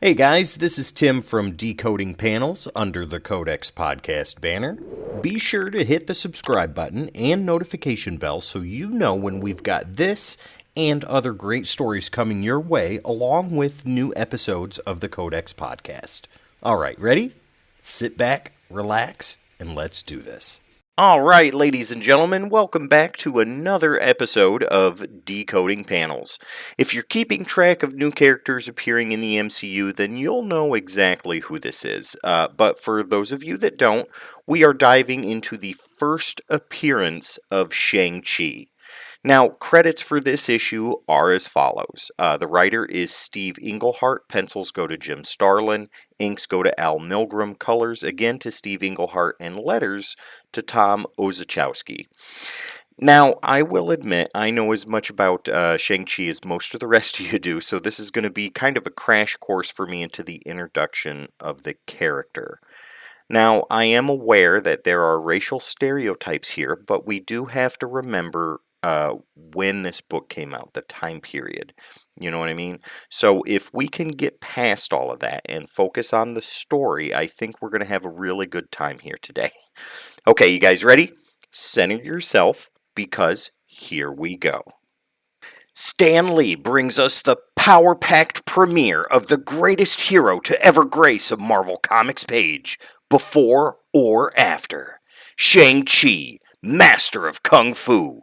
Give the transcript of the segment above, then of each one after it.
Hey guys, this is Tim from Decoding Panels under the Codex Podcast banner. Be sure to hit the subscribe button and notification bell so you know when we've got this and other great stories coming your way, along with new episodes of the Codex Podcast. Alright, ready? Sit back, relax, and let's do this. Alright, ladies and gentlemen, welcome back to another episode of Decoding Panels. If you're keeping track of new characters appearing in the MCU, then you'll know exactly who this is. But for those of you that don't, we are diving into the first appearance of Shang Chi. Now, credits for this issue are as follows. The writer is Steve Englehart, pencils go to Jim Starlin, inks go to Al Milgram, colors again to Steve Englehart, and letters to Tom Orzechowski. Now, I will admit, I know as much about Shang-Chi as most of the rest of you do, so this is going to be kind of a crash course for me into the introduction of the character. Now, I am aware that there are racial stereotypes here, but we do have to remember when this book came out, the time period. You know what I mean? So if we can get past all of that and focus on the story, I think we're going to have a really good time here today. Okay, you guys ready? Center yourself, because here we go. Stan Lee brings us the power-packed premiere of the greatest hero to ever grace a Marvel Comics page, before or after. Shang Chi, master of Kung Fu.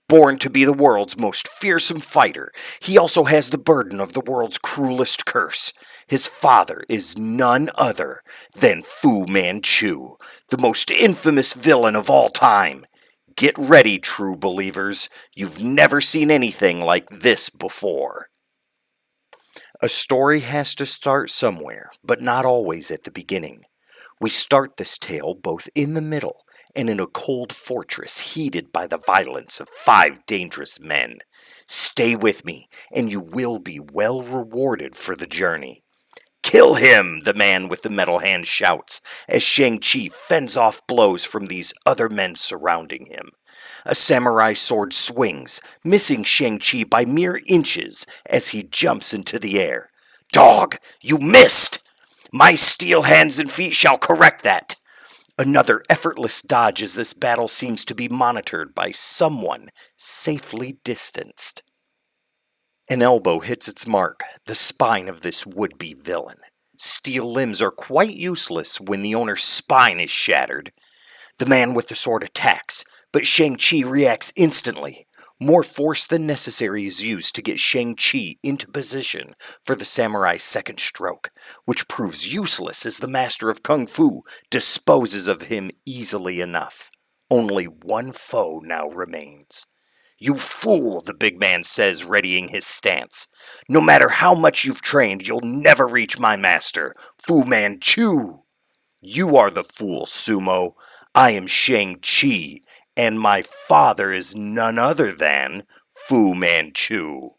Born to be the world's most fearsome fighter, he also has the burden of the world's cruelest curse. His father is none other than Fu Manchu, the most infamous villain of all time. Get ready, true believers. You've never seen anything like this before. A story has to start somewhere, but not always at the beginning. We start this tale both in the middle and in a cold fortress heated by the violence of 5 dangerous men. Stay with me, and you will be well rewarded for the journey. Kill him, the man with the metal hand shouts, as Shang-Chi fends off blows from these other men surrounding him. A samurai sword swings, missing Shang-Chi by mere inches as he jumps into the air. Dog, you missed! My steel hands and feet shall correct that. Another effortless dodge as this battle seems to be monitored by someone safely distanced. An elbow hits its mark, the spine of this would-be villain. Steel limbs are quite useless when the owner's spine is shattered. The man with the sword attacks, but Shang-Chi reacts instantly. More force than necessary is used to get Shang-Chi into position for the samurai's second stroke, which proves useless as the master of Kung Fu disposes of him easily enough. Only one foe now remains. You fool, the big man says, readying his stance. No matter how much you've trained, you'll never reach my master, Fu Manchu. You are the fool, Sumo. I am Shang-Chi, and my father is none other than Fu Manchu.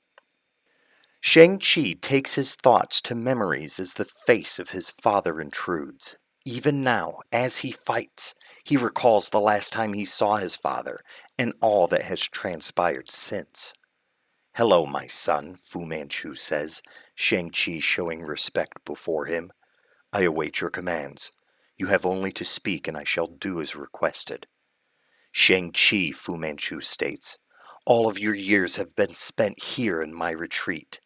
Shang-Chi takes his thoughts to memories as the face of his father intrudes. Even now, as he fights, he recalls the last time he saw his father and all that has transpired since. Hello, my son, Fu Manchu says, Shang-Chi showing respect before him. I await your commands. You have only to speak and I shall do as requested. Shang-Chi, Fu Manchu states, all of your years have been spent here in my retreat.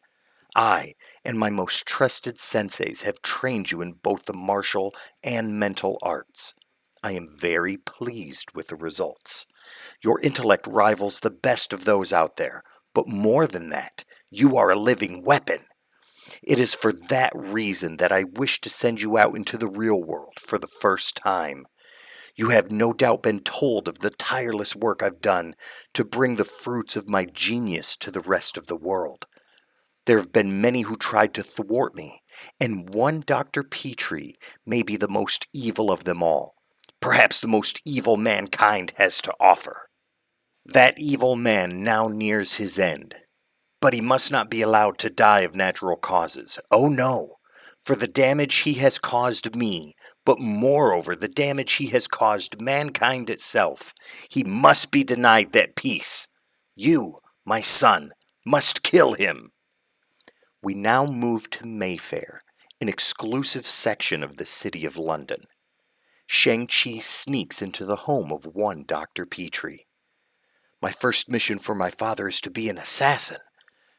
I and my most trusted senseis have trained you in both the martial and mental arts. I am very pleased with the results. Your intellect rivals the best of those out there, but more than that, you are a living weapon. It is for that reason that I wish to send you out into the real world for the first time. You have no doubt been told of the tireless work I've done to bring the fruits of my genius to the rest of the world. There have been many who tried to thwart me, and one Dr. Petrie may be the most evil of them all, perhaps the most evil mankind has to offer. That evil man now nears his end, but he must not be allowed to die of natural causes. Oh no! For the damage he has caused me, but moreover the damage he has caused mankind itself, he must be denied that peace. You, my son, must kill him. We now move to Mayfair, an exclusive section of the city of London. Shang Chi sneaks into the home of one Dr. Petrie. My first mission for my father is to be an assassin,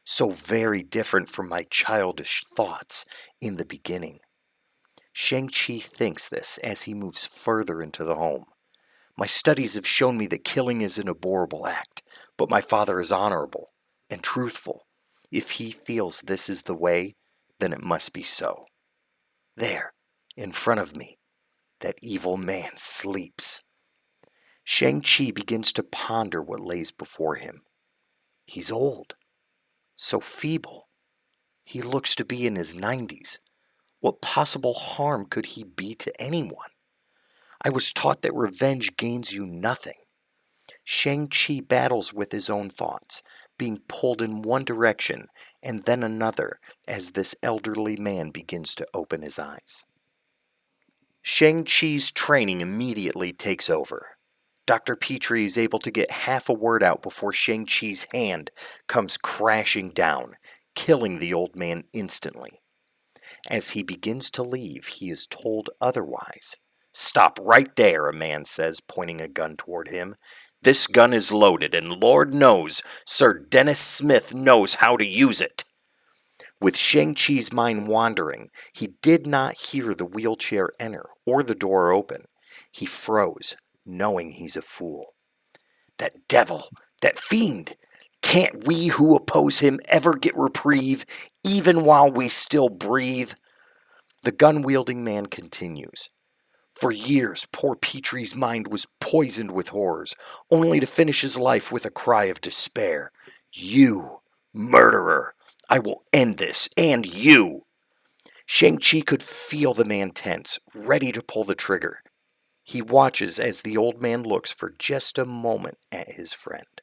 so very different from my childish thoughts in the beginning. Shang Chi thinks this as he moves further into the home. My studies have shown me that killing is an abhorrible act, but my father is honorable and truthful. If he feels this is the way, then it must be so. There, in front of me, that evil man sleeps. Shang Chi begins to ponder what lays before him. He's old, so feeble. He looks to be in his 90s. What possible harm could he be to anyone? I was taught that revenge gains you nothing. Shang Chi battles with his own thoughts, being pulled in one direction and then another as this elderly man begins to open his eyes. Shang Chi's training immediately takes over. Dr. Petrie is able to get half a word out before Shang Chi's hand comes crashing down, killing the old man instantly. As he begins to leave, he is told otherwise. "Stop right there," a man says, pointing a gun toward him. "This gun is loaded, and Lord knows Sir Denis Smith knows how to use it." With Shang Chi's mind wandering, he did not hear the wheelchair enter or the door open. He froze, knowing he's a fool. That devil, that fiend! Can't we who oppose him ever get reprieve, even while we still breathe? The gun-wielding man continues. For years, poor Petrie's mind was poisoned with horrors, only to finish his life with a cry of despair. "You, murderer! I will end this, and you!" Shang Chi could feel the man tense, ready to pull the trigger. He watches as the old man looks for just a moment at his friend.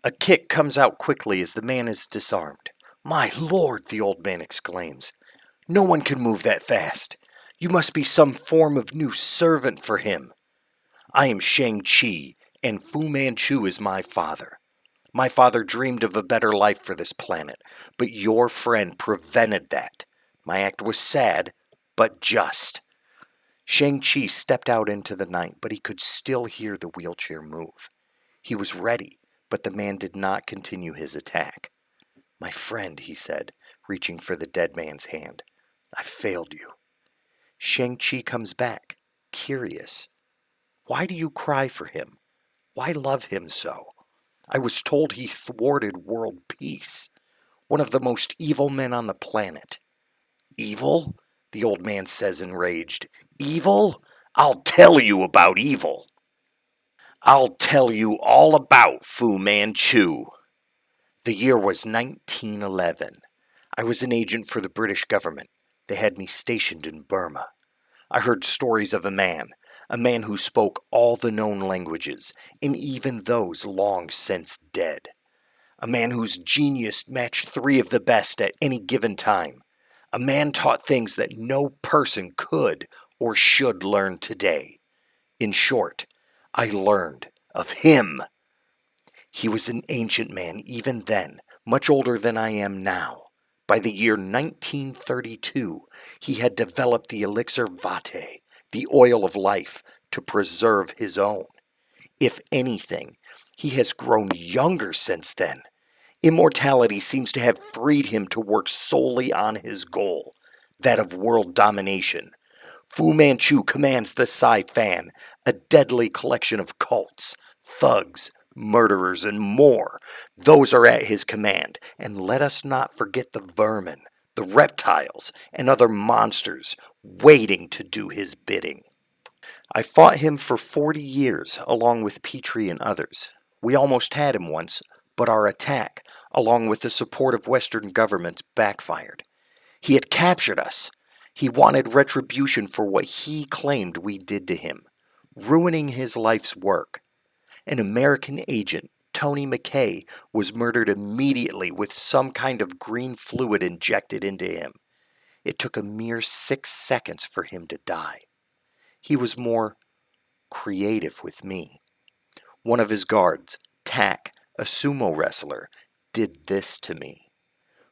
A kick comes out quickly as the man is disarmed. "My lord," the old man exclaims, "no one can move that fast. You must be some form of new servant for him." "I am Shang Chi, and Fu Manchu is my father. My father dreamed of a better life for this planet, but your friend prevented that. My act was sad, but just." Shang Chi stepped out into the night, but he could still hear the wheelchair move. He was ready, but the man did not continue his attack. "My friend," he said, reaching for the dead man's hand, "I failed you." Shang Chi comes back, curious. "Why do you cry for him? Why love him so? I was told he thwarted world peace. One of the most evil men on the planet." "Evil?" the old man says enraged. "Evil? I'll tell you about evil. I'll tell you all about Fu Manchu." The year was 1911. I was an agent for the British government. They had me stationed in Burma. I heard stories of a man who spoke all the known languages, and even those long since dead. A man whose genius matched three of the best at any given time. A man taught things that no person could or should learn today. In short, I learned of him. He was an ancient man even then, much older than I am now. By the year 1932, he had developed the elixir vitae, the oil of life, to preserve his own. If anything, he has grown younger since then. Immortality seems to have freed him to work solely on his goal, that of world domination. Fu Manchu commands the Sci-Fan, a deadly collection of cults, thugs, murderers, and more. Those are at his command, and let us not forget the vermin, the reptiles, and other monsters waiting to do his bidding. I fought him for 40 years, along with Petrie and others. We almost had him once, but our attack, along with the support of Western governments, backfired. He had captured us. He wanted retribution for what he claimed we did to him, ruining his life's work. An American agent, Tony McKay, was murdered immediately with some kind of green fluid injected into him. It took a mere 6 seconds for him to die. He was more creative with me. One of his guards, Tak, a sumo wrestler, did this to me.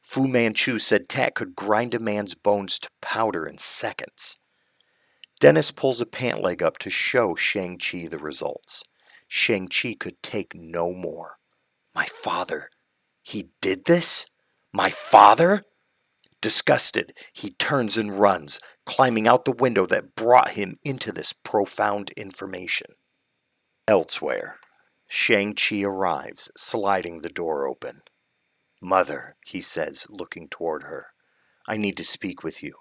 Fu Manchu said Tak could grind a man's bones to powder in seconds. Dennis pulls a pant leg up to show Shang Chi the results. Shang Chi could take no more. My father. He did this? My father? Disgusted, he turns and runs, climbing out the window that brought him into this profound information. Elsewhere, Shang-Chi arrives, sliding the door open. Mother, he says, looking toward her, I need to speak with you.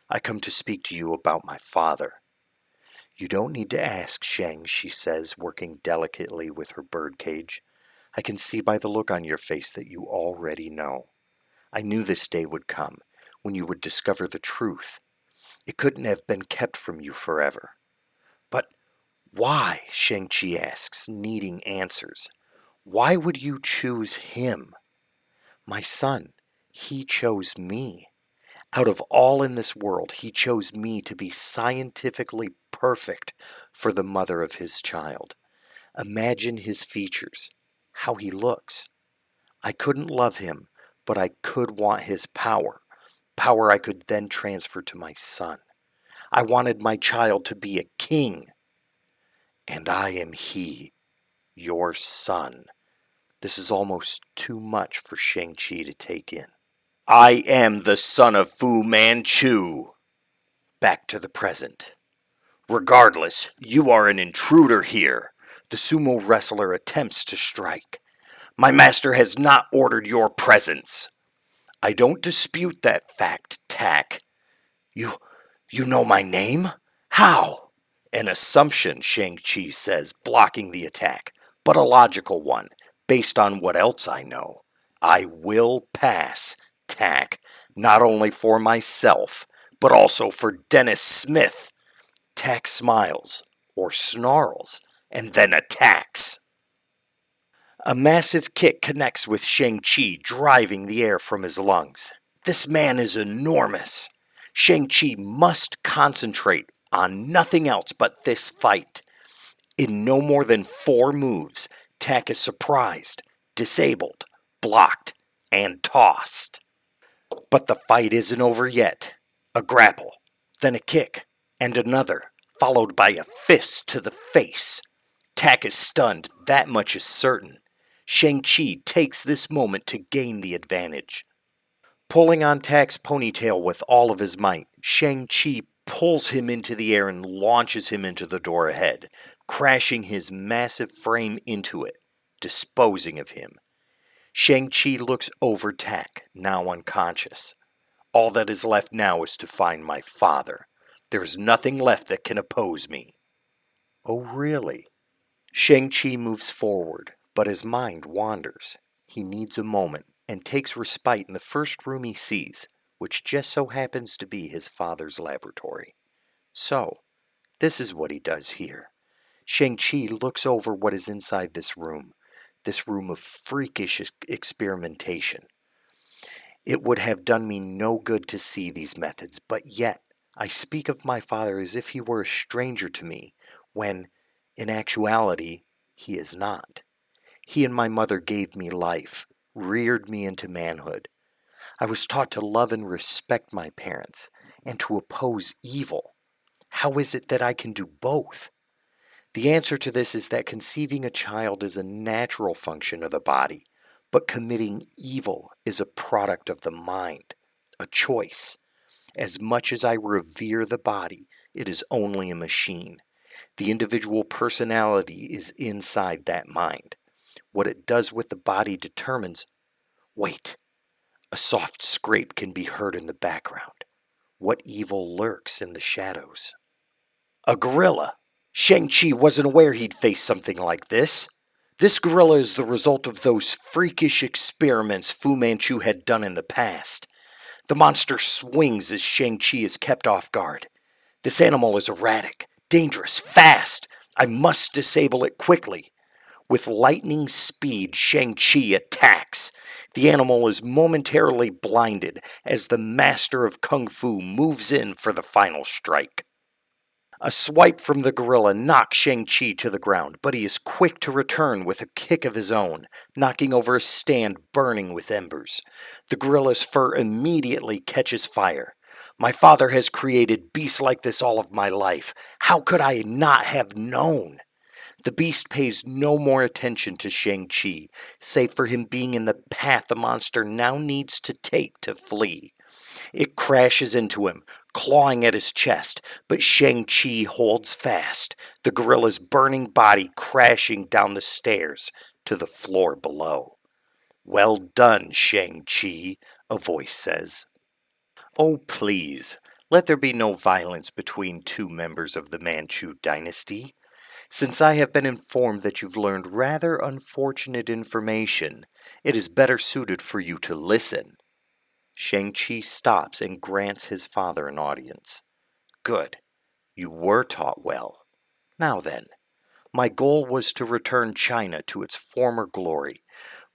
I come to speak to you about my father. You don't need to ask, Shang, she says, working delicately with her birdcage. I can see by the look on your face that you already know. I knew this day would come, when you would discover the truth. It couldn't have been kept from you forever. But why, Shang-Chi asks, needing answers. Why would you choose him? My son, he chose me. Out of all in this world, he chose me to be scientifically perfect for the mother of his child. Imagine his features, how he looks. I couldn't love him, but I could want his power I could then transfer to my son. I wanted my child to be a king. And I am he, your son. This is almost too much for Shang-Chi to take in. I am the son of Fu Manchu. Back to the present. Regardless, you are an intruder here. The sumo wrestler attempts to strike. My master has not ordered your presence. I don't dispute that fact, Tak. You know my name? How? An assumption, Shang-Chi says, blocking the attack, but a logical one, based on what else I know. I will pass, Tak, not only for myself, but also for Denis Smith. Tak smiles, or snarls, and then attacks. A massive kick connects with Shang-Chi, driving the air from his lungs. This man is enormous. Shang-Chi must concentrate on nothing else but this fight. In no more than 4 moves, Tak is surprised, disabled, blocked, and tossed. But the fight isn't over yet. A grapple, then a kick, and another, followed by a fist to the face. Tak is stunned, that much is certain. Shang-Chi takes this moment to gain the advantage. Pulling on Tak's ponytail with all of his might, Shang-Chi pulls him into the air and launches him into the door ahead, crashing his massive frame into it, disposing of him. Shang-Chi looks over Tak, now unconscious. All that is left now is to find my father. There is nothing left that can oppose me. Oh, really? Shang-Chi moves forward, but his mind wanders. He needs a moment and takes respite in the first room he sees, which just so happens to be his father's laboratory. So, this is what he does here. Shang-Chi looks over what is inside this room of freakish experimentation. It would have done me no good to see these methods, but yet I speak of my father as if he were a stranger to me, when, in actuality, he is not. He and my mother gave me life, reared me into manhood. I was taught to love and respect my parents, and to oppose evil. How is it that I can do both? The answer to this is that conceiving a child is a natural function of the body, but committing evil is a product of the mind, a choice. As much as I revere the body, it is only a machine. The individual personality is inside that mind. What it does with the body determines... Wait, a soft scrape can be heard in the background. What evil lurks in the shadows? A gorilla! Shang-Chi wasn't aware he'd face something like this. This gorilla is the result of those freakish experiments Fu Manchu had done in the past. The monster swings as Shang-Chi is kept off guard. This animal is erratic, dangerous, fast. I must disable it quickly. With lightning speed, Shang-Chi attacks. The animal is momentarily blinded as the master of Kung Fu moves in for the final strike. A swipe from the gorilla knocks Shang Chi to the ground, but he is quick to return with a kick of his own, knocking over a stand burning with embers. The gorilla's fur immediately catches fire. My father has created beasts like this all of my life. How could I not have known? The beast pays no more attention to Shang Chi, save for him being in the path the monster now needs to take to flee. It crashes into him, clawing at his chest, but Shang Chi holds fast, the gorilla's burning body crashing down the stairs to the floor below. Well done, Shang Chi, a voice says. Oh, please, let there be no violence between two members of the Manchu dynasty. Since I have been informed that you've learned rather unfortunate information, it is better suited for you to listen. Shang-Chi stops and grants his father an audience. Good. You were taught well. Now then, my goal was to return China to its former glory,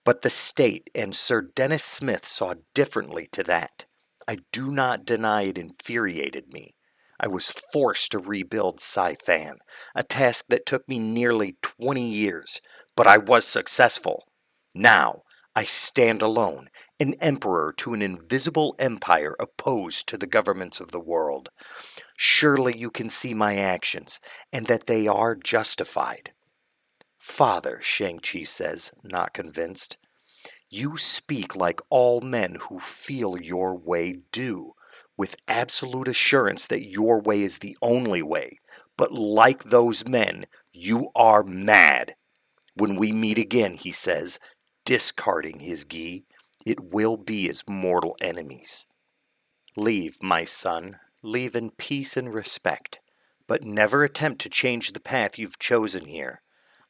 but the state and Sir Denis Smith saw differently to that. I do not deny it infuriated me. I was forced to rebuild Sci-Fan, a task that took me nearly 20 years, but I was successful. Now, I stand alone, an emperor to an invisible empire opposed to the governments of the world. Surely you can see my actions, and that they are justified. Father, Shang-Chi says, not convinced, you speak like all men who feel your way do, with absolute assurance that your way is the only way. But like those men, you are mad. When we meet again, he says, discarding his gi, it will be as mortal enemies. Leave, my son, leave in peace and respect, but never attempt to change the path you've chosen here.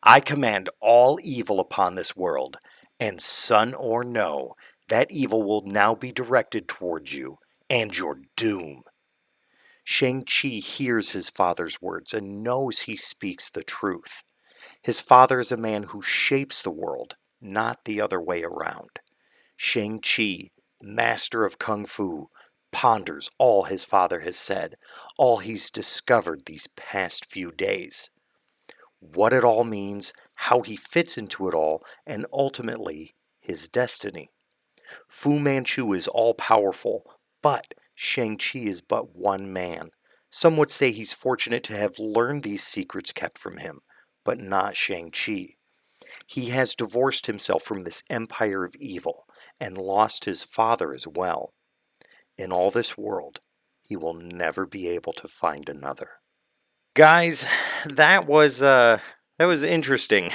I command all evil upon this world, and son or no, that evil will now be directed towards you, and your doom. Shang-Chi hears his father's words and knows he speaks the truth. His father is a man who shapes the world, not the other way around. Shang-Chi, master of Kung Fu, ponders all his father has said, all he's discovered these past few days. What it all means, how he fits into it all, and ultimately, his destiny. Fu Manchu is all-powerful, but Shang-Chi is but one man. Some would say he's fortunate to have learned these secrets kept from him, but not Shang-Chi. He has divorced himself from this empire of evil, and lost his father as well. In all this world, he will never be able to find another. Guys, that was interesting.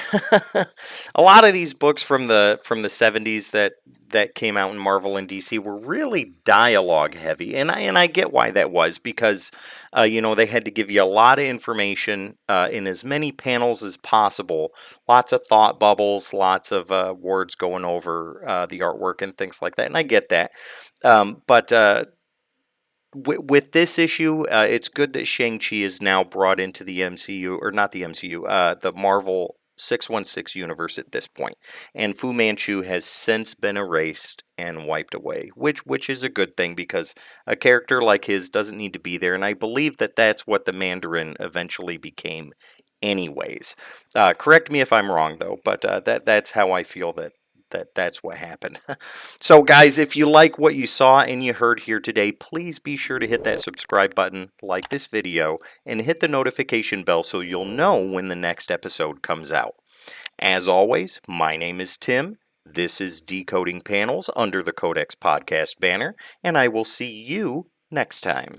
A lot of these books from the 70s that came out in Marvel and DC were really dialogue heavy, and I get why that was, because they had to give you a lot of information in as many panels as possible, lots of thought bubbles, lots of words going over the artwork and things like that, and I get that, but with this issue, it's good that Shang-Chi is now brought into the MCU, or not the MCU, the Marvel 616 universe at this point. And Fu Manchu has since been erased and wiped away, which is a good thing, because a character like his doesn't need to be there. And I believe that that's what the Mandarin eventually became anyways. Correct me if I'm wrong, though, but that's how I feel that's what happened. So guys, if you like what you saw and you heard here today, please be sure to hit that subscribe button, like this video, and hit the notification bell so you'll know when the next episode comes out. As always, my name is Tim. This is Decoding Panels under the Codex Podcast banner, and I will see you next time.